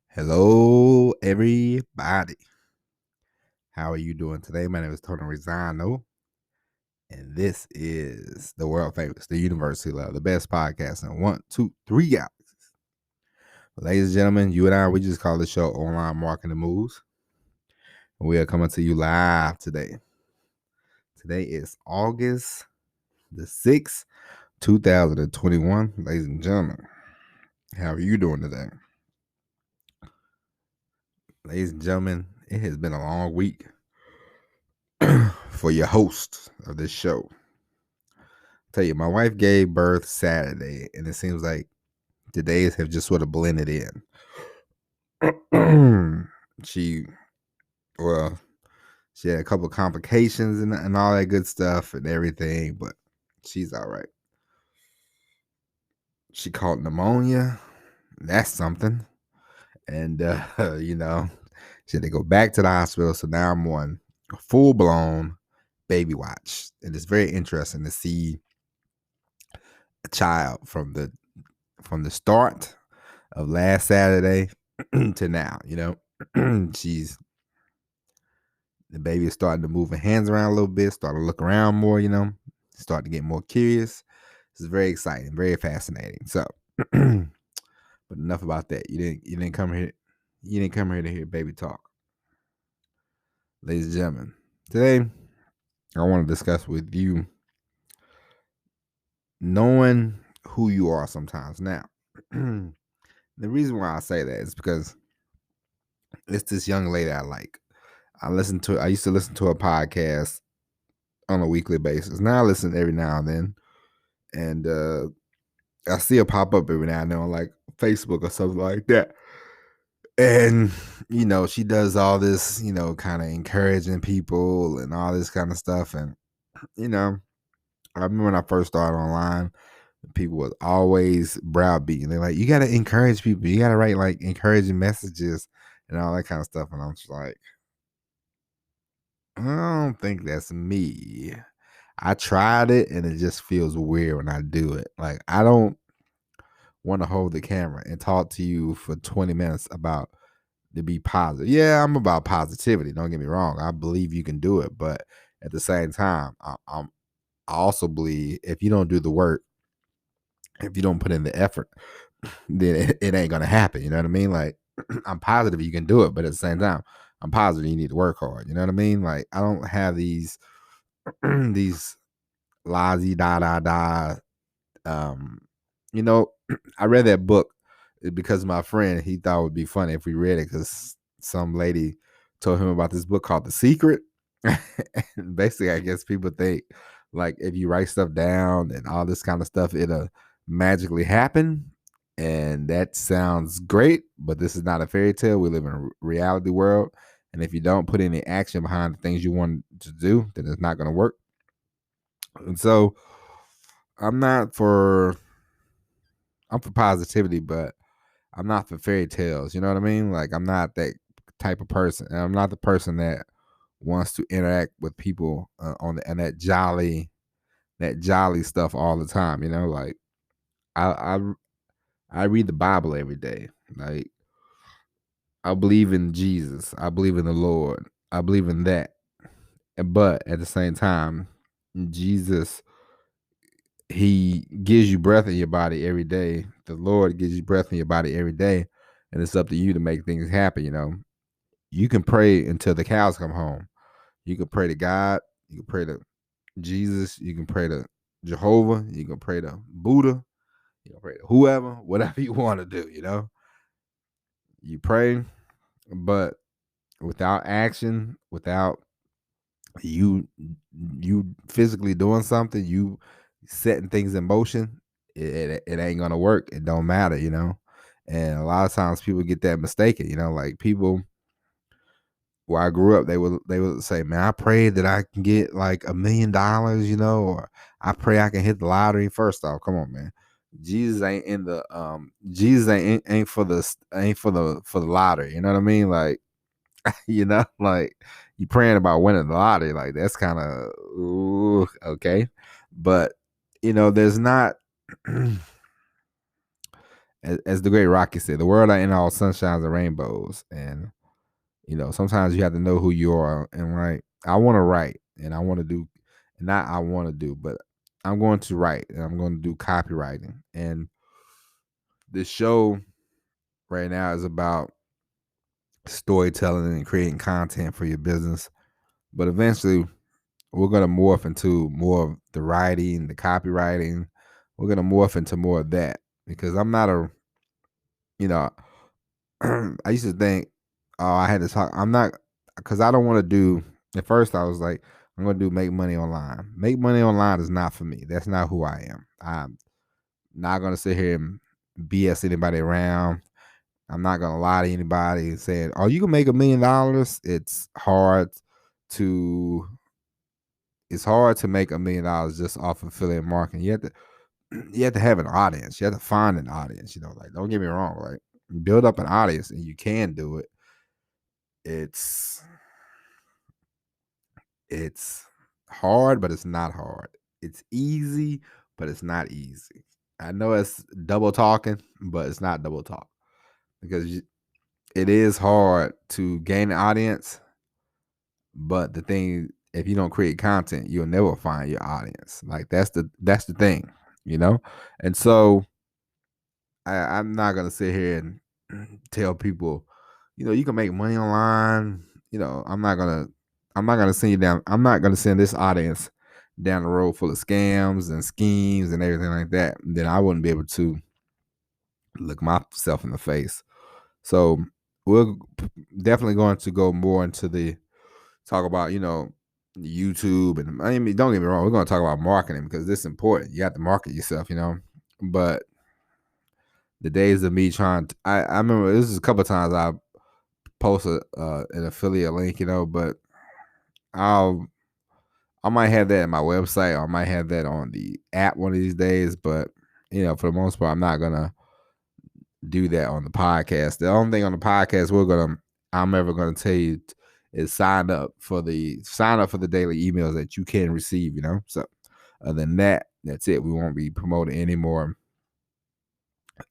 Hello, everybody. How are you doing today? My name is Tony Rizzano, and this is the world famous, the University Love, the best podcast in 1, 2, 3 galaxies. Ladies and gentlemen, you and I, we just call the show Online Marketing Moves. We are coming to you live today. Today is August the 6th, 2021. Ladies and gentlemen, how are you doing today? Ladies and gentlemen, it has been a long week for your host of this show. Tell you, my wife gave birth Saturday, and it seems like the days have just sort of blended in. she, well, she had a couple of complications and all that good stuff and everything, but she's all right. She caught pneumonia. That's something. And, she had to go back to the hospital. So now I'm on full blown baby watch. And it's very interesting to see a child from the start of last Saturday to now, the baby is starting to move her hands around a little bit, starting to look around more, starting to get more curious. This is very exciting, very fascinating. So, but enough about that. You didn't come here to hear baby talk. Ladies and gentlemen, today I want to discuss with you knowing who you are sometimes. Now, the reason why I say that is because it's this young lady I like. I used to listen to a podcast on a weekly basis. Now I listen every now and then. And I see her pop up every now and then on like Facebook or something like that. And, she does all this, kind of encouraging people and all this kind of stuff. And, I remember when I first started online, people was always browbeating. They're like, you got to encourage people. You got to write like encouraging messages and all that kind of stuff. And I'm just like, I don't think that's me. I tried it and it just feels weird when I do it. Like, I don't want to hold the camera and talk to you for 20 minutes about to be positive. Yeah, I'm about positivity. Don't get me wrong. I believe you can do it. But at the same time, I also believe if you don't do the work, if you don't put in the effort, then it ain't going to happen. You know what I mean? Like, I'm positive you can do it. But at the same time, I'm positive you need to work hard. You know what I mean? Like, I don't have these these lazy da da da. Um, I read that book because my friend, he thought it would be funny if we read it because some lady told him about this book called The Secret. And basically, I guess people think like if you write stuff down and all this kind of stuff, it'll magically happen. And that sounds great, but this is not a fairy tale. We live in a reality world. And if you don't put any action behind the things you want to do, then it's not going to work. And so I'm for positivity, but I'm not for fairy tales. You know what I mean? Like, I'm not that type of person. And I'm not the person that wants to interact with people and that jolly stuff all the time. Like I read the Bible every day. Like, I believe in Jesus. I believe in the Lord. I believe in that. But at the same time, Jesus, he gives you breath in your body every day. The Lord gives you breath in your body every day. And it's up to you to make things happen. You can pray until the cows come home. You can pray to God. You can pray to Jesus. You can pray to Jehovah. You can pray to Buddha. You can pray to whoever, whatever you want to do, You pray, but without action, without you physically doing something, you setting things in motion, it ain't gonna work. It don't matter, And a lot of times people get that mistaken, like people where I grew up, they would say, man, I pray that I can get like $1 million, or I pray I can hit the lottery. First off, come on, man. Jesus ain't in the Jesus ain't for the lottery. You know what I mean? Like, like you praying about winning the lottery, like that's kind of okay. But there's not as the great Rocky said, the world ain't all sunshines and rainbows. And, sometimes you have to know who you are. And I want to write and I want to do, not I want to do, but I'm going to write and I'm going to do copywriting. And this show right now is about storytelling and creating content for your business. But eventually, we're going to morph into more of the writing, the copywriting. We're going to morph into more of that because I'm not you know, I used to think, oh, I had to talk. I'm not, because I don't want to do, at first I was like, I'm going to do make money online. Make money online is not for me. That's not who I am. I'm not going to sit here and BS anybody around. I'm not going to lie to anybody and saying, oh, you can make $1 million. To, it's hard to make $1 million just off of affiliate marketing. You have to have an audience. You have to find an audience, like, don't get me wrong. Like, build up an audience and you can do it. It's hard, but it's not hard. It's easy, but it's not easy. I know it's double talking, but it's not double talk because it is hard to gain an audience. But the thing, if you don't create content, you'll never find your audience. Like that's the thing, And so I'm not gonna sit here and tell people, you can make money online. I'm not gonna send you down. I'm not gonna send this audience down the road full of scams and schemes and everything like that. Then I wouldn't be able to look myself in the face. So we're definitely going to go more into the talk about, YouTube. And I mean, don't get me wrong, we're going to talk about marketing because this is important. You have to market yourself, But the days of me trying to, I remember this is a couple of times I posted an affiliate link, but I might have that in my website or I might have that on the app one of these days. But, for the most part, I'm not going to do that on the podcast. The only thing on the podcast I'm ever gonna tell you is sign up for the daily emails that you can receive, So other than that, that's it. We won't be promoting any more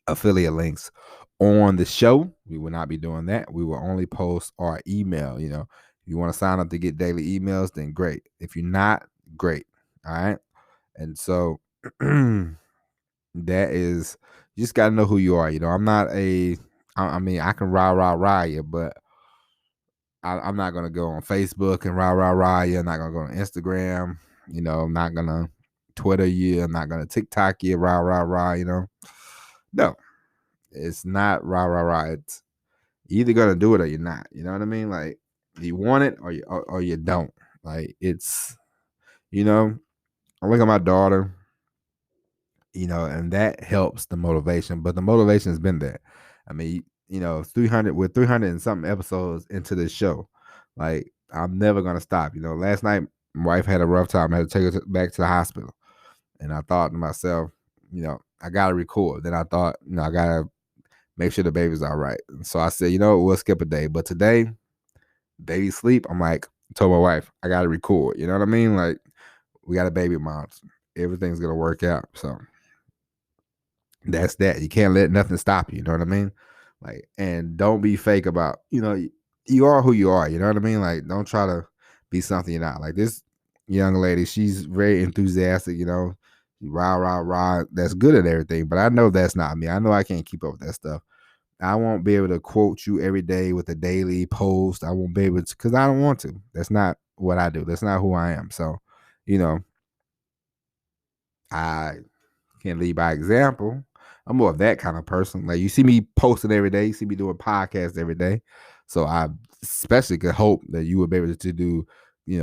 affiliate links on the show. We will not be doing that. We will only post our email, If you want to sign up to get daily emails, then great. If you're not, great. All right. And so that is, you just got to know who you are. I'm not I mean, I can rah you, but I'm not going to go on Facebook and rah you. I'm not going to go on Instagram. I'm not going to Twitter you. I'm not going to TikTok you, rah, No, it's not rah. It's either going to do it or you're not. You know what I mean? Like, you want it or you don't. Like, it's, I look at my daughter, and that helps the motivation. But the motivation has been there. I mean, 300 and something episodes into this show, like, I'm never gonna stop. Last night my wife had a rough time. I had to take her back to the hospital, and I thought to myself, I gotta record. Then I thought, I gotta make sure the baby's all right. And so I said, we'll skip a day, but today, baby sleep. I'm like, told my wife, I gotta record. You know what I mean? Like, we got a baby mom. Everything's gonna work out. So that's that. You can't let nothing stop you. You know what I mean? Like, and don't be fake about, you are who you are. You know what I mean? Like, don't try to be something you're not. Like, this young lady, she's very enthusiastic, rah. That's good at everything. But I know that's not me. I know I can't keep up with that stuff. I won't be able to quote you every day with a daily post. I won't be able to, because I don't want to. That's not what I do. That's not who I am. So, I can lead by example. I'm more of that kind of person. Like, you see me posting every day, you see me doing podcasts every day. So I especially could hope that you would be able to do,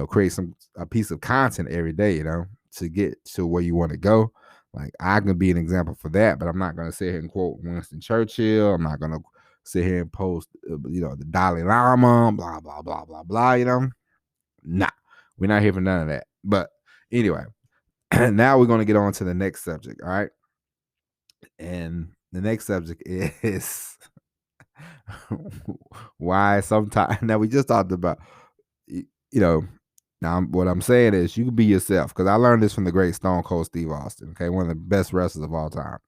create a piece of content every day, to get to where you want to go. Like, I can be an example for that, but I'm not going to sit here and quote Winston Churchill. I'm not going to sit here and post, the Dalai Lama, blah, blah, blah, blah, blah, Nah, we're not here for none of that. But anyway, now we're going to get on to the next subject. All right. And the next subject is why sometimes, now we just talked about, now what I'm saying is you can be yourself, because I learned this from the great Stone Cold Steve Austin, okay, one of the best wrestlers of all time.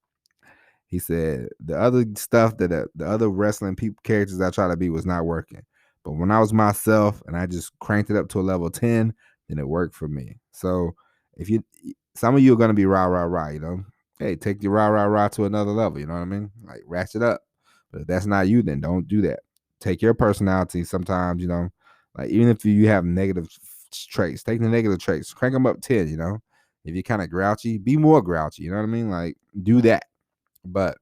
He said the other stuff that the other wrestling people characters I try to be was not working. But when I was myself and I just cranked it up to a level 10, then it worked for me. So if you some of you are gonna be rah rah rah, you know. Hey, take your rah rah rah to another level, you know what I mean? Like ratchet up. But if that's not you, then don't do that. Take your personality sometimes, you know, like even if you have negative traits, take the negative traits, crank them up 10, you know. If you're kind of grouchy, be more grouchy, you know what I mean? Like do that. But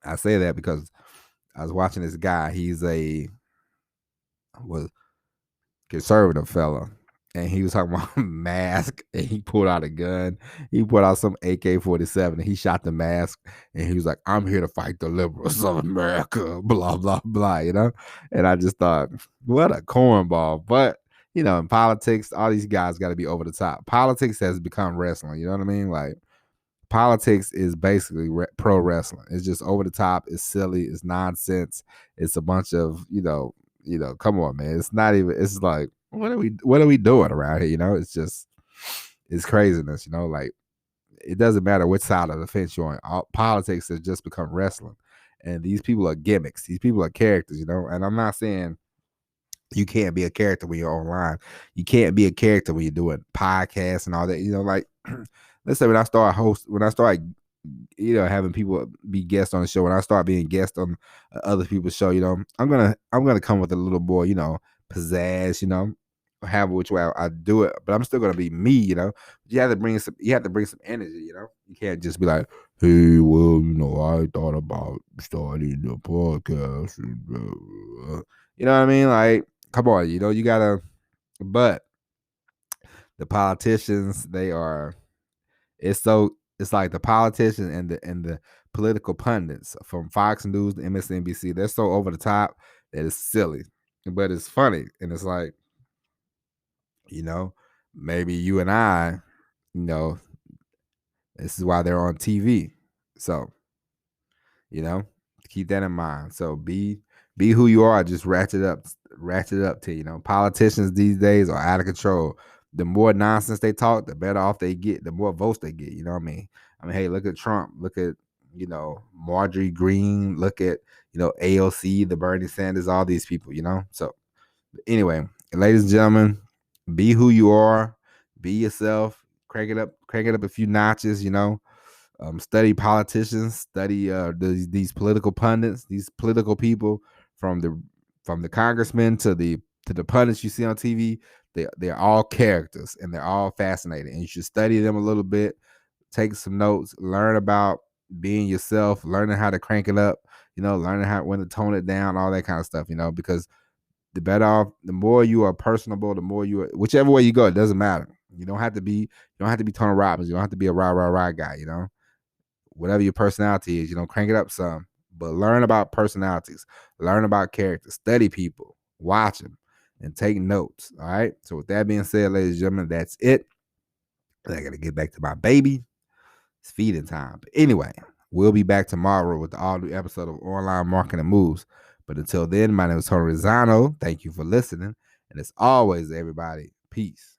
I say that because I was watching this guy. He's a was conservative fella, and he was talking about mask. And he pulled out a gun. He pulled out some AK-47, and he shot the mask. And he was like, "I'm here to fight the liberals of America." Blah blah blah. You know. And I just thought, what a cornball. But you know, in politics, all these guys got to be over the top. Politics has become wrestling. You know what I mean? Like politics is basically pro wrestling. It's just over the top. It's silly. It's nonsense. It's a bunch of come on, man. It's not even. It's like what are we doing around here? You know, it's just it's craziness. You know, like it doesn't matter which side of the fence you're on. Politics has just become wrestling, and these people are gimmicks. These people are characters. You know, and I'm not saying you can't be a character when you're online. You can't be a character when you're doing podcasts and all that. You know, like let's say when I start having people be guests on the show, when I start being guests on other people's show, you know, I'm gonna come with a little more, you know, pizzazz, you know, have which way I do it, but I'm still gonna be me, you know. You have to bring some energy, you know. You can't just be like, hey, well, you know, I thought about starting the podcast, you know what I mean? Like, come on, you know, you gotta. But the politicians, they are. It's like the politicians and the political pundits from Fox News to MSNBC. They're so over the top that it's silly, but it's funny, and it's like, you know, maybe you and I, you know, this is why they're on TV. So, you know, keep that in mind. So be who you are. Just ratchet up to, you know. Politicians these days are out of control. The more nonsense they talk, the better off they get, the more votes they get. You know what I mean? Hey, look at Trump. Look at, you know, Marjorie Green. Look at, you know, AOC, the Bernie Sanders, all these people, you know? So anyway, ladies and gentlemen, be who you are, be yourself, crank it up a few notches, you know. Study politicians, study these political pundits, these political people from the congressmen to the pundits you see on TV. They're all characters and they're all fascinating, and you should study them a little bit, take some notes, learn about being yourself, learning how to crank it up, you know, learning when to tone it down, all that kind of stuff, you know, because the more you are personable, the more you are, whichever way you go, it doesn't matter. You don't have to be Tony Robbins. You don't have to be a rah rah rah guy, you know. Whatever your personality is, you know, crank it up some. But learn about personalities, learn about characters, study people, watch them, and take notes. All right. So with that being said, ladies and gentlemen, that's it. I gotta get back to my baby. It's feeding time. But anyway, we'll be back tomorrow with the all new episode of Online Marketing Moves. But until then, my name is Tony Rizzano. Thank you for listening. And as always, everybody, peace.